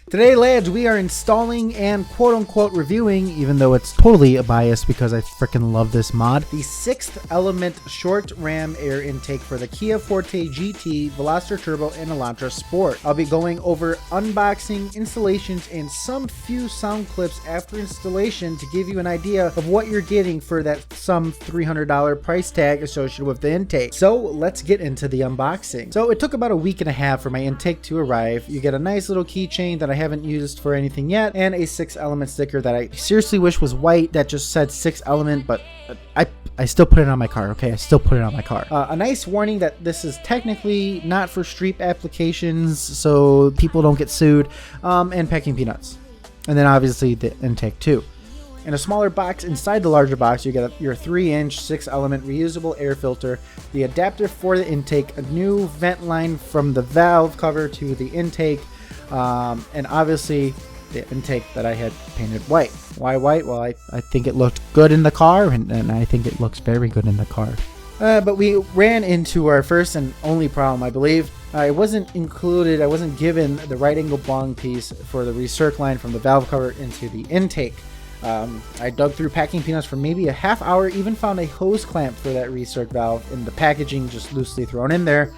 Today, lads, we are installing and quote-unquote reviewing, even though it's totally a bias because I freaking love this mod, the 6th Element short ram air intake for the Kia Forte GT, Veloster Turbo, and Elantra Sport. I'll be going over unboxing, installations, and some few sound clips after installation to give you an idea of what you're getting for that some $300 price tag associated with the intake. So let's get into the unboxing. So it took about a week and a half for my intake to arrive. You get a nice little keychain that I haven't used for anything yet, and a 6 element sticker that I seriously wish was white that just said 6 element, but I still put it on my car. Okay, I still put it on my car. A nice warning that this is technically not for street applications, so people don't get sued, and packing peanuts. And then obviously the intake too. In a smaller box, inside the larger box, you get your 3-inch 6 element reusable air filter, the adapter for the intake, a new vent line from the valve cover to the intake, and obviously the intake that I had painted white. Why white? Well, I think it looked good in the car, and I think it looks very good in the car. But we ran into our first and only problem, I believe. I wasn't given the right angle bong piece for the recirc line from the valve cover into the intake. I dug through packing peanuts for maybe a half hour, even found a hose clamp for that recirc valve in the packaging just loosely thrown in there.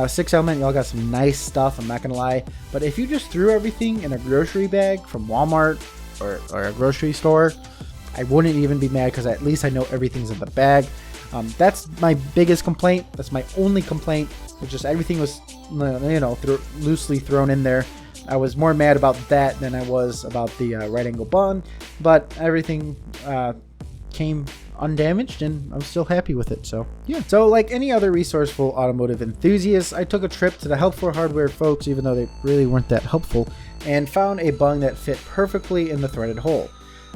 6 element, y'all got some nice stuff, I'm not gonna lie, but if you just threw everything in a grocery bag from Walmart or a grocery store, I wouldn't even be mad because at least I know everything's in the bag. That's my biggest complaint. That's my only complaint. It's just everything was, you know, loosely thrown in there. I was more mad about that than I was about the right angle bung, but everything came undamaged and I'm still happy with it. So yeah. So like any other resourceful automotive enthusiast, I took a trip to the Helpful Hardware folks, even though they really weren't that helpful, and found a bung that fit perfectly in the threaded hole.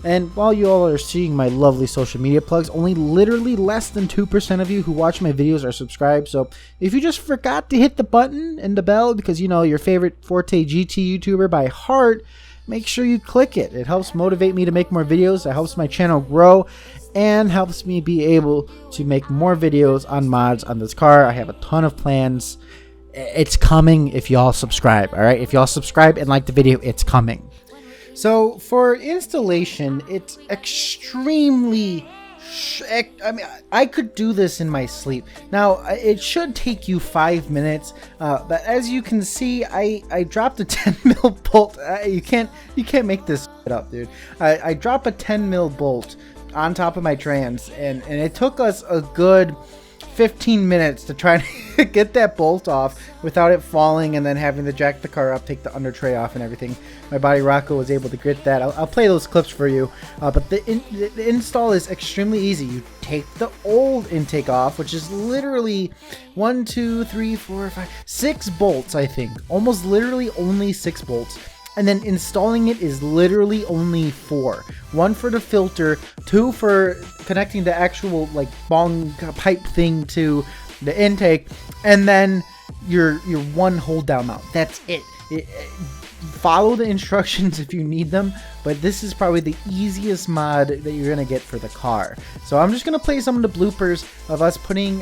And while you all are seeing my lovely social media plugs, only literally less than 2% of you who watch my videos are subscribed. So if you just forgot to hit the button and the bell because you know your favorite Forte GT YouTuber by heart, make sure you click it. It helps motivate me to make more videos. It helps my channel grow and helps me be able to make more videos on mods on this car. I have a ton of plans. It's coming if y'all subscribe. All right, if y'all subscribe and like the video, it's coming. So for installation, it's extremely, I mean, I could do this in my sleep. Now, it should take you 5 minutes, but as you can see, I dropped a 10 mil bolt. You can't make this up, dude. I dropped a 10 mil bolt on top of my trans, and it took us a good 15 minutes to try to get that bolt off without it falling and then having to jack the car up, take the under tray off and everything. My buddy Rocco was able to get that. I'll play those clips for you, but the install is extremely easy. You take the old intake off, which is literally 1, 2, 3, 4, 5, 6 bolts, I think. Almost literally only 6 bolts. And then installing it is literally only 4. 1 for the filter, 2 for connecting the actual like bong pipe thing to the intake, and then your 1 hold down mount. That's it. Follow the instructions if you need them, but this is probably the easiest mod that you're gonna get for the car. So I'm just gonna play some of the bloopers of us putting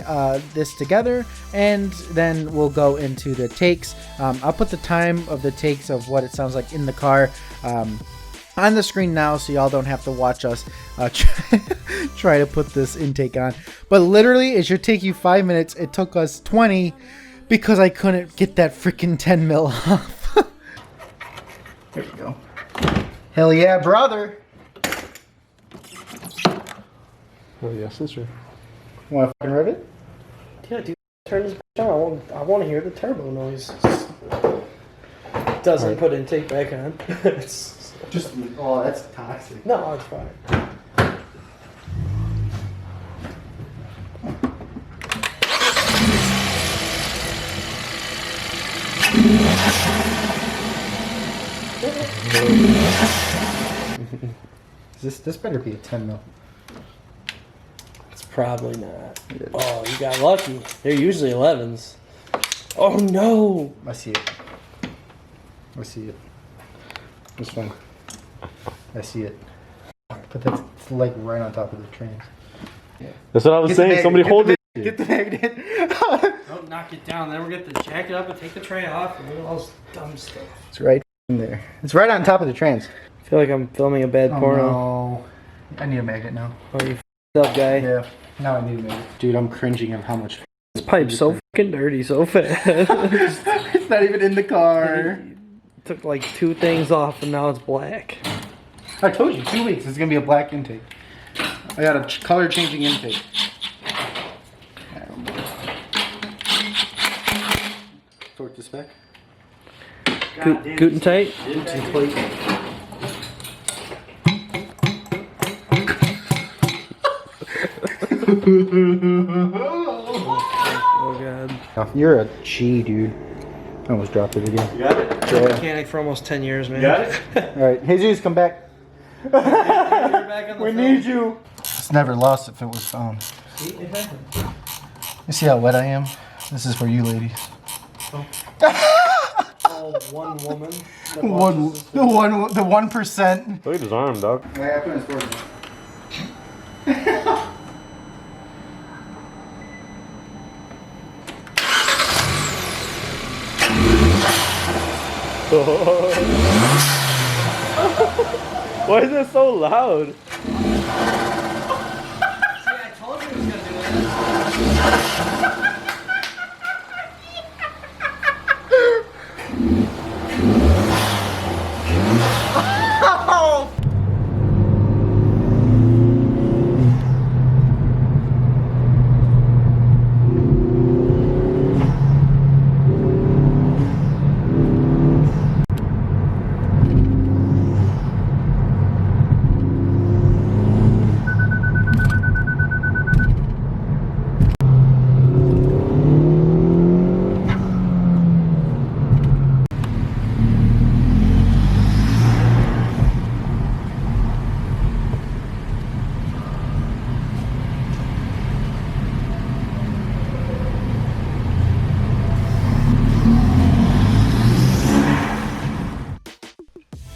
this together, and then we'll go into the takes. I'll put the time of the takes of what it sounds like in the car on the screen now, so y'all don't have to watch us try to put this intake on. But literally, it should take you 5 minutes. It took us 20 because I couldn't get that freaking 10 mil off. There you go. Hell yeah, brother. Oh yeah, sister. Want to fucking rev it? Yeah, dude. Turn this on. I want to hear the turbo noise. Doesn't put intake back on. It's just, oh, that's toxic. No, it's fine. This better be a 10 mil. It's probably not. Oh, you got lucky. They're usually 11s. Oh no! I see it. I see it. This one. I see it. But that's like right on top of the trains. Yeah. That's what I was saying. Somebody hold it. Get the magnet. Don't knock it down. Then we're going to jack it up and take the tray off and do all this dumb stuff. It's right in there. It's right on top of the trans. I feel like I'm filming a bad porno. No. I need a magnet now. Oh, you f***ed up guy. Yeah. Now I need a magnet. Dude, I'm cringing of how much. This pipe's so fucking dirty so fast. It's not even in the car. Took like 2 things off and now it's black. I told you, 2 weeks. It's gonna be a black intake. I got a color changing intake. Torque the spec. Guten tight. Oh god. You're a G, dude. I almost dropped it again. You got it? Yeah. Mechanic for almost 10 years, man. You got it? Alright, Jesus, come back. You're back on the We film. need you. It's never lost if it was found. See, it happened. You see how wet I am? This is for you ladies. Oh, one woman. that watches this video. The 1%. Look at his arm, dog. Why is it so loud? See, I told you he was gonna do it.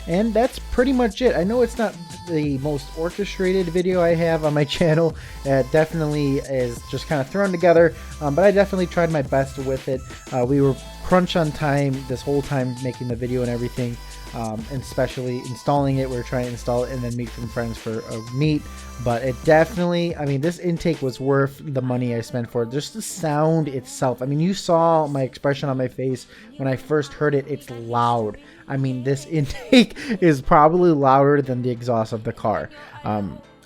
And that's pretty much it. I know it's not the most orchestrated video I have on my channel. It definitely is just kind of thrown together, but I definitely tried my best with it. We were crunch on time this whole time making the video and everything, and especially installing it. We were trying to install it and then meet some friends for a meet. But it definitely, I mean, this intake was worth the money I spent for it. Just the sound itself. I mean, you saw my expression on my face when I first heard it. It's loud. I mean, this intake is probably louder than the exhaust of the car.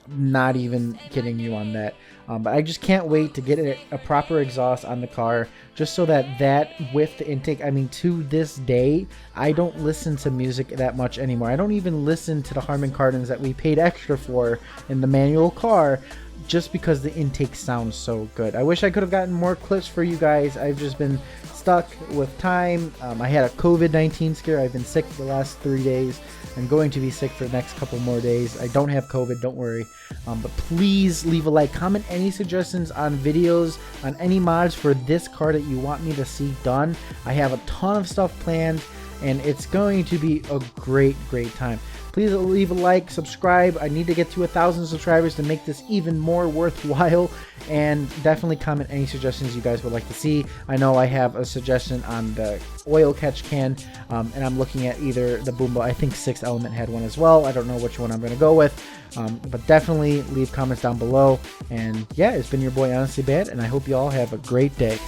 Not even kidding you on that. But I just can't wait to get a proper exhaust on the car, just so that with the intake, I mean, to this day, I don't listen to music that much anymore. I don't even listen to the Harman Kardons that we paid extra for in the manual car, just because the intake sounds so good. I wish I could have gotten more clips for you guys. I've just been stuck with time. I had a COVID-19 scare. I've been sick for the last 3 days. I'm going to be sick for the next couple more days. I don't have COVID, don't worry. But please leave a like, comment any suggestions on videos, on any mods for this car that you want me to see done. I have a ton of stuff planned, and it's going to be a great time. Please leave a like, subscribe. I need to get to 1,000 subscribers to make this even more worthwhile, and definitely comment any suggestions you guys would like to see. I know I have a suggestion on the oil catch can, and I'm looking at either the Boombo. I think 6th Element had one as well. I don't know which one I'm going to go with, but definitely leave comments down below. And yeah, it's been your boy Honestly Bad, and I hope you all have a great day.